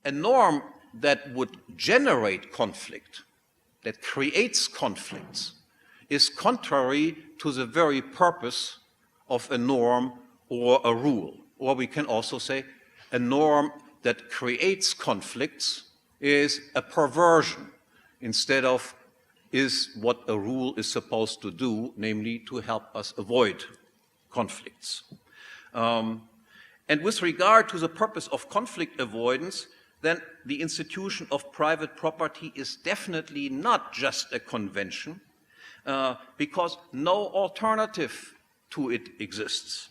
a norm that would generate conflict, that creates conflicts, is contrary to the very purpose of a norm or a rule. Or we can also say a norm that creates conflicts is a perversion instead of is what a rule is supposed to do, namely to help us avoid conflicts. And with regard to the purpose of conflict avoidance, then the institution of private property is definitely not just a convention, because no alternative to it exists.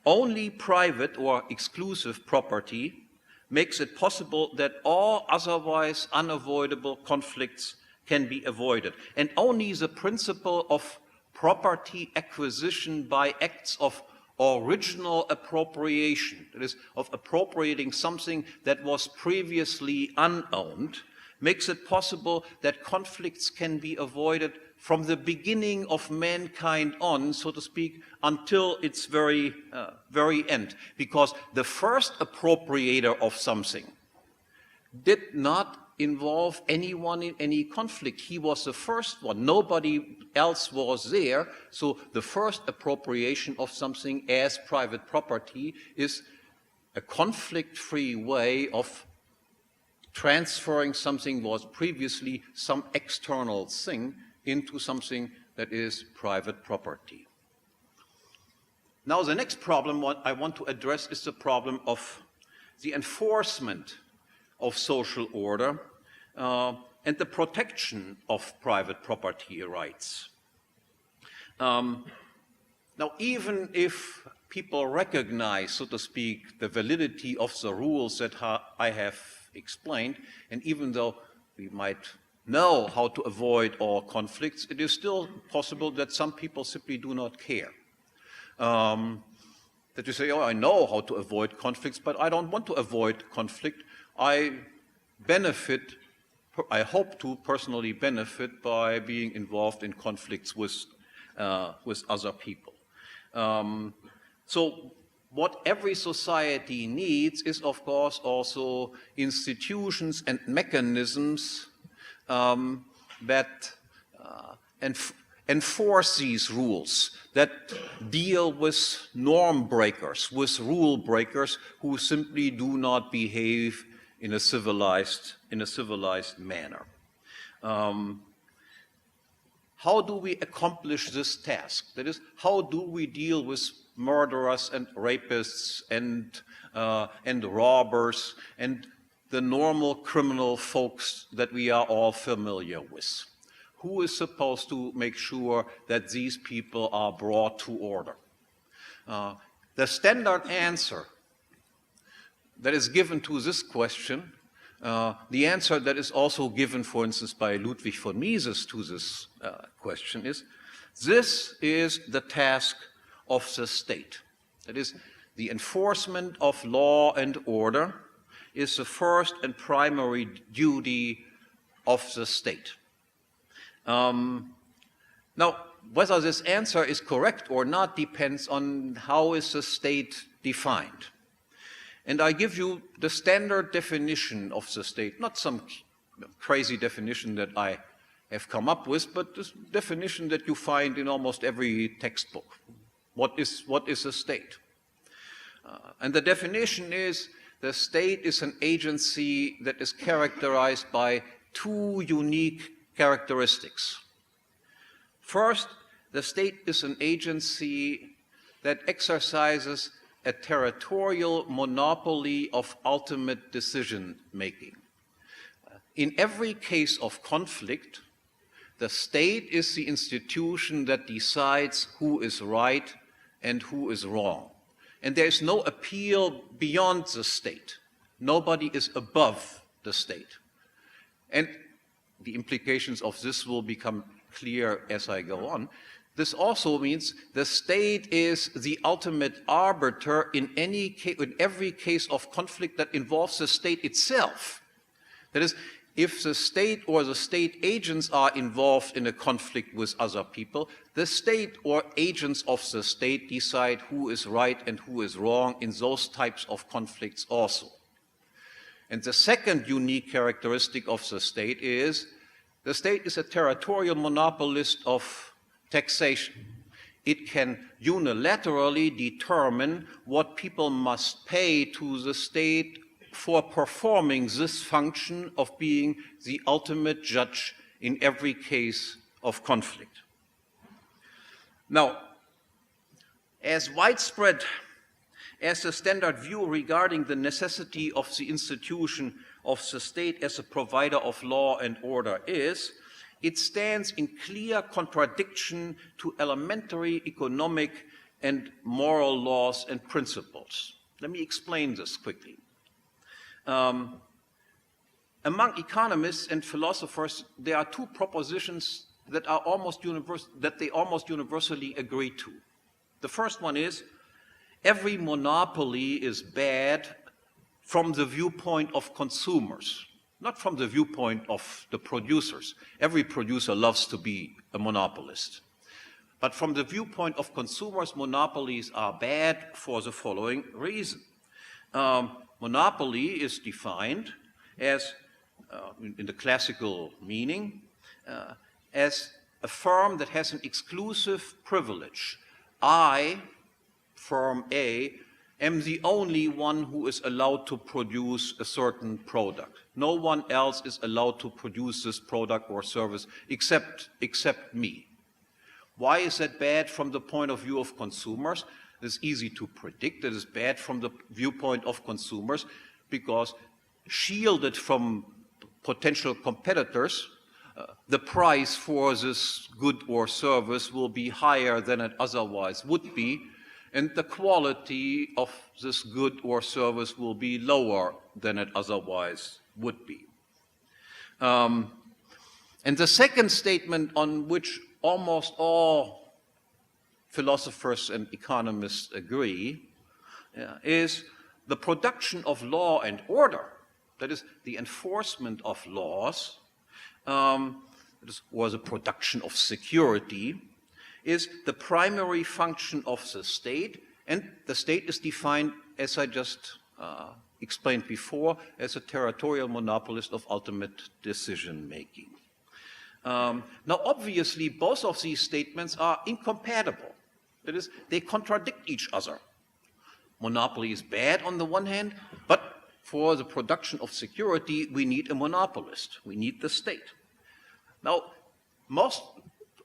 Only private or exclusive property makes it possible that all otherwise unavoidable conflicts can be avoided. And only the principle of property acquisition by acts of original appropriation, that is, of appropriating something that was previously unowned, makes it possible that conflicts can be avoided from the beginning of mankind on, so to speak, until its very end. Because the first appropriator of something did not involve anyone in any conflict. He was the first one. Nobody else was there. So the first appropriation of something as private property is a conflict-free way of transferring something was previously some external thing into something that is private property. Now, the next problem I want to address is the problem of the enforcement of social order and the protection of private property rights. Now, even if people recognize, so to speak, the validity of the rules that I have explained, and even though we might know how to avoid all conflicts, it is still possible that some people simply do not care. That you say, oh, I know how to avoid conflicts, but I don't want to avoid conflict. I hope to personally benefit by being involved in conflicts with other people. So what every society needs is, of course, also institutions and mechanisms that enforce these rules, that deal with norm breakers, with rule breakers who simply do not behave in a civilized manner. How do we accomplish this task? That is, how do we deal with murderers and rapists and robbers and the normal criminal folks that we are all familiar with? Who is supposed to make sure that these people are brought to order? The standard answer that is given to this question, the answer that is also given, for instance, by Ludwig von Mises to this question is, this is the task of the state. That is, the enforcement of law and order is the first and primary duty of the state. Now, whether this answer is correct or not depends on how is the state defined. And I give you the standard definition of the state, not some crazy definition that I have come up with, but this definition that you find in almost every textbook. What is a state? And the definition is, the state is an agency that is characterized by two unique characteristics. First, the state is an agency that exercises a territorial monopoly of ultimate decision-making. In every case of conflict, the state is the institution that decides who is right and who is wrong. And there is no appeal beyond the state. Nobody is above the state. And the implications of this will become clear as I go on. This also means the state is the ultimate arbiter in every case of conflict that involves the state itself. That is, if the state or the state agents are involved in a conflict with other people, the state or agents of the state decide who is right and who is wrong in those types of conflicts also. And the second unique characteristic of the state is a territorial monopolist of taxation. It can unilaterally determine what people must pay to the state for performing this function of being the ultimate judge in every case of conflict. Now, as widespread as the standard view regarding the necessity of the institution of the state as a provider of law and order is, it stands in clear contradiction to elementary economic and moral laws and principles. Let me explain this quickly. Among economists and philosophers, there are two propositions that are almost universally agree to. The first one is, every monopoly is bad from the viewpoint of consumers, not from the viewpoint of the producers. Every producer loves to be a monopolist. But from the viewpoint of consumers, monopolies are bad for the following reason. Monopoly is defined as, in the classical meaning, as a firm that has an exclusive privilege. I, firm A, am the only one who is allowed to produce a certain product. No one else is allowed to produce this product or service except me. Why is that bad from the point of view of consumers? It's easy to predict. It is bad from the viewpoint of consumers because shielded from potential competitors, the price for this good or service will be higher than it otherwise would be, and the quality of this good or service will be lower than it otherwise would be. And the second statement on which almost all philosophers and economists agree is the production of law and order, that is, the enforcement of laws, or the production of security, is the primary function of the state, and the state is defined, as I just explained before, as a territorial monopolist of ultimate decision-making. Now, obviously, both of these statements are incompatible. That is, they contradict each other. Monopoly is bad on the one hand, but for the production of security, we need a monopolist. We need the state. Now, most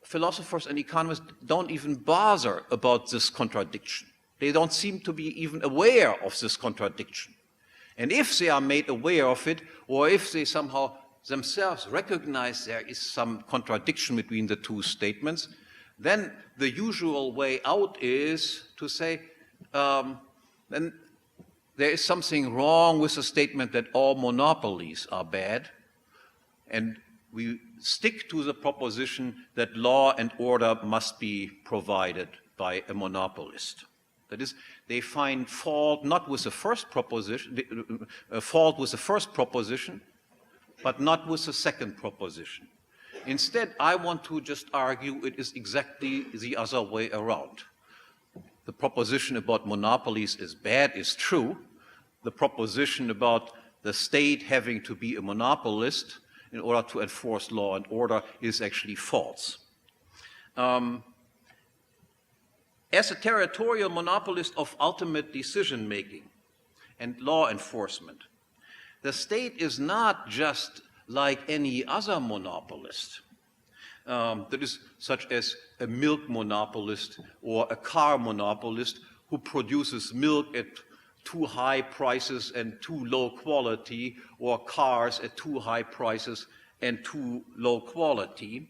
philosophers and economists don't even bother about this contradiction. They don't seem to be even aware of this contradiction. And if they are made aware of it, or if they somehow themselves recognize there is some contradiction between the two statements, then the usual way out is to say, then there is something wrong with the statement that all monopolies are bad, and we stick to the proposition that law and order must be provided by a monopolist. That is, they find fault not with the first proposition, but not with the second proposition. Instead, I want to just argue it is exactly the other way around. The proposition about monopolies is bad is true. The proposition about the state having to be a monopolist in order to enforce law and order is actually false. As a territorial monopolist of ultimate decision-making and law enforcement, the state is not just like any other monopolist, that is such as a milk monopolist or a car monopolist who produces milk at too high prices and too low quality, or cars at too high prices and too low quality.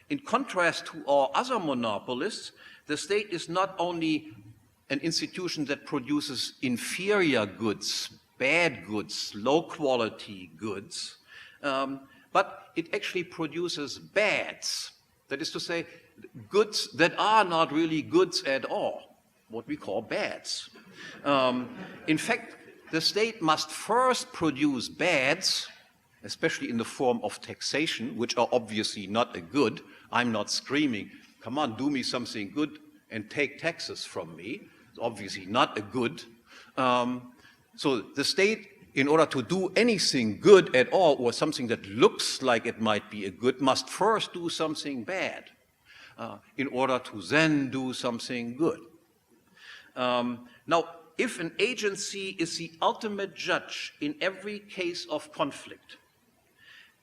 In contrast to all other monopolists, the state is not only an institution that produces inferior goods, bad goods, low quality goods, but it actually produces bads. That is to say, goods that are not really goods at all, what we call bads. In fact, the state must first produce bads, especially in the form of taxation, which are obviously not a good. I'm not screaming, come on, do me something good and take taxes from me. It's obviously not a good. So the state in order to do anything good at all, or something that looks like it might be a good, must first do something bad in order to then do something good. Now, if an agency is the ultimate judge in every case of conflict,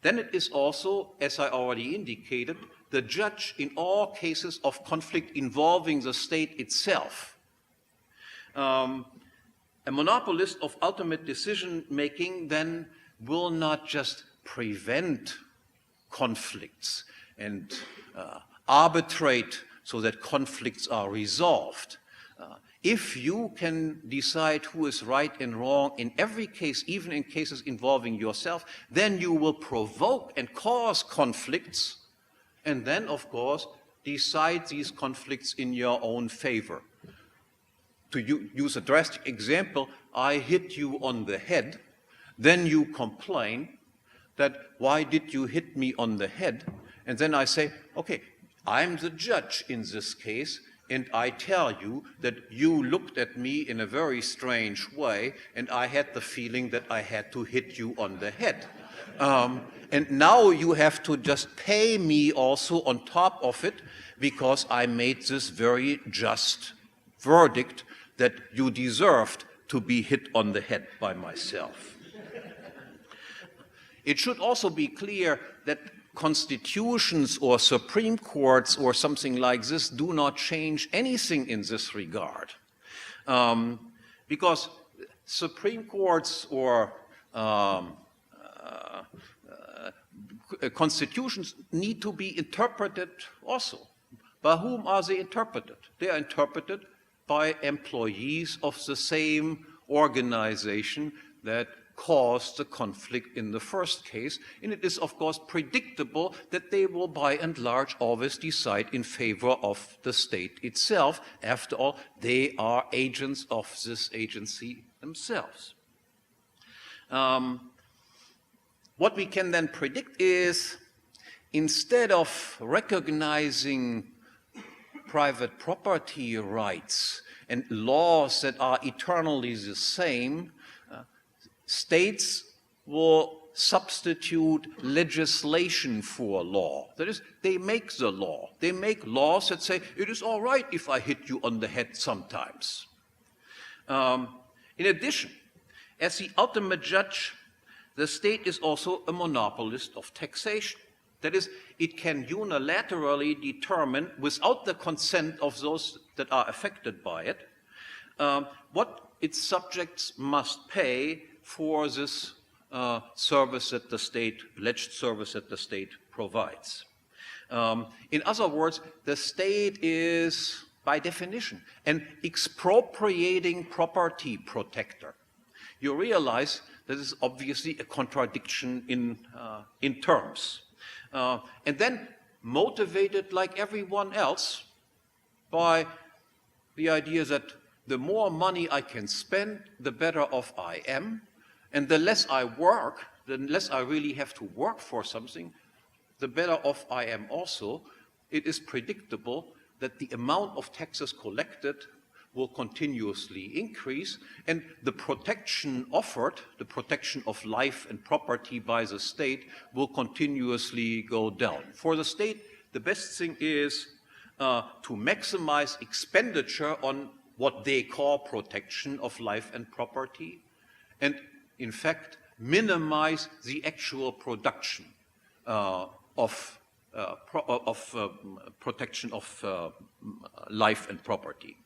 then it is also, as I already indicated, the judge in all cases of conflict involving the state itself. A monopolist of ultimate decision-making then will not just prevent conflicts and arbitrate so that conflicts are resolved. If you can decide who is right and wrong in every case, even in cases involving yourself, then you will provoke and cause conflicts, and then, of course, decide these conflicts in your own favor. To use a drastic example, I hit you on the head, then you complain that why did you hit me on the head? And then I say, okay, I'm the judge in this case, and I tell you that you looked at me in a very strange way, and I had the feeling that I had to hit you on the head. And now you have to just pay me also on top of it, because I made this very just verdict that you deserved to be hit on the head by myself. It should also be clear that constitutions or Supreme Courts or something like this do not change anything in this regard. Because Supreme Courts or constitutions need to be interpreted also. By whom are they interpreted? They are interpreted by employees of the same organization that caused the conflict in the first case, and it is of course predictable that they will by and large always decide in favor of the state itself. After all, they are agents of this agency themselves. What we can then predict is, instead of recognizing private property rights and laws that are eternally the same, states will substitute legislation for law. That is, they make the law. They make laws that say, it is all right if I hit you on the head sometimes. In addition, as the ultimate judge, the state is also a monopolist of taxation. That is, it can unilaterally determine, without the consent of those that are affected by it, what its subjects must pay for this service that the state, alleged service that the state provides. In other words, the state is, by definition, an expropriating property protector. You realize that is obviously a contradiction in terms. And then motivated like everyone else by the idea that the more money I can spend, the better off I am, and the less I work, the less I really have to work for something, the better off I am also. It is predictable that the amount of taxes collected will continuously increase, and the protection offered, the protection of life and property by the state, will continuously go down. For the state, the best thing is to maximize expenditure on what they call protection of life and property, and in fact minimize the actual production of protection of life and property.